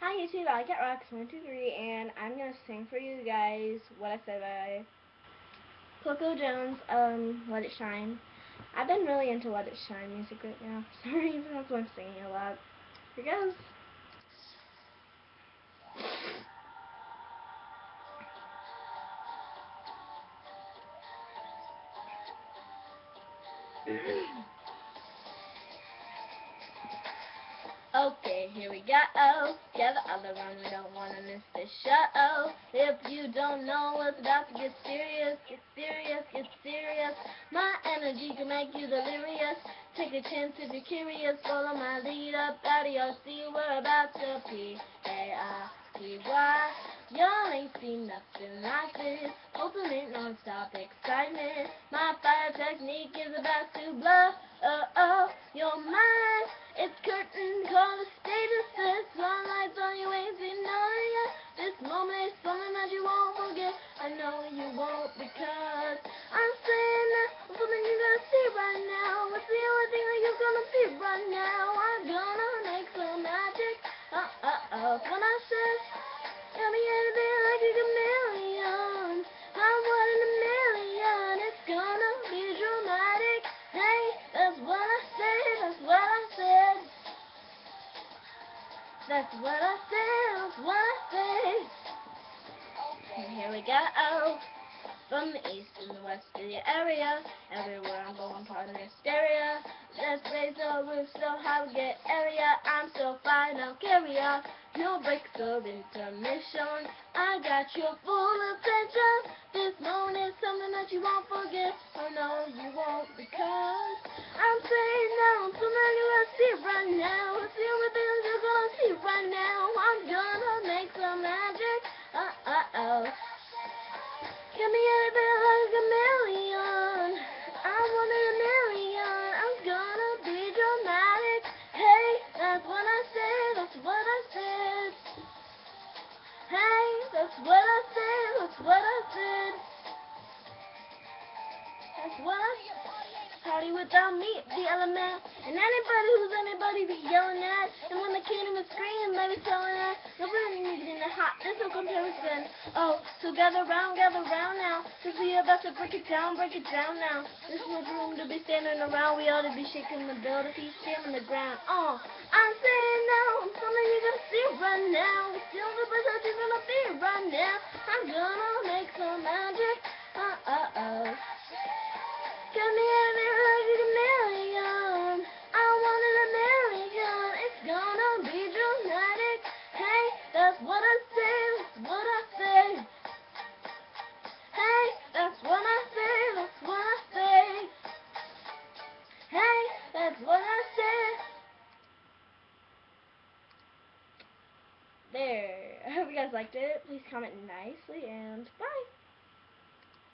Hi YouTube, I get Rocks123 and I'm gonna sing for you guys What I Said by Coco Jones, Let It Shine. I've been really into Let It Shine music right now. For some reason that's why I'm singing a lot. Here goes. Okay, here we go. Gather all around, we don't wanna miss this show. If you don't know what's about to get serious, get serious, get serious. My energy can make you delirious. Take a chance if you're curious. Follow my lead up out of your seat. We're about to P-A-I-P-Y. Y'all ain't seen nothing like this. Ultimate non-stop excitement. My fire technique is about to blow your mind. It's curtain call, the stage is set. Spotlights on you, ain't seen none yet. This moment is something that you won't forget. I know you won't, because I'm saying that something you're gonna see right now. It's the only thing that you're gonna see right now. I'm gonna make some magic. When I said, tell me anything like a chameleon. I'm one in a million. It's gonna be dramatic. Hey, that's what I said. That's what I said. That's what I said. That's what I said. And here we go. From the east and the west to the area, everywhere I'm going, partner hysteria. Let's raise the roof so high we get area. I'm so fine, I'll carry on. No breaks or intermission. I got your full attention. This moment is something that you won't forget. Oh no, you won't, because I'm saying now, something you're gonna see right now. It's the only thing that you're gonna see right now. I'm gonna make some magic. Give me anything like a chameleon. I'm one in a million. I'm gonna be dramatic. Hey, that's what I said. That's what I said. Hey, that's what I said. That's what I said. That's what I said. Party without me, the element. And anybody who's anybody be yelling at. And when they can't even scream, they be selling at. Nobody needs in the hot, there's no comparison. Oh, so gather round now. Cause we are about to break it down now. There's no room to be standing around. We ought to be shaking the building, feet stamping the ground. I'm saying now, I'm something you're gonna see right now. It's the only place that you're gonna be right now. I'm gonna make some magic. Give me anything like a chameleon. I'm one in a million. It's gonna be dramatic. Hey, that's what I say. That's what I say. Hey, that's what I say. That's what I say. Hey, that's what I say. There. I hope you guys liked it. Please comment nicely and bye.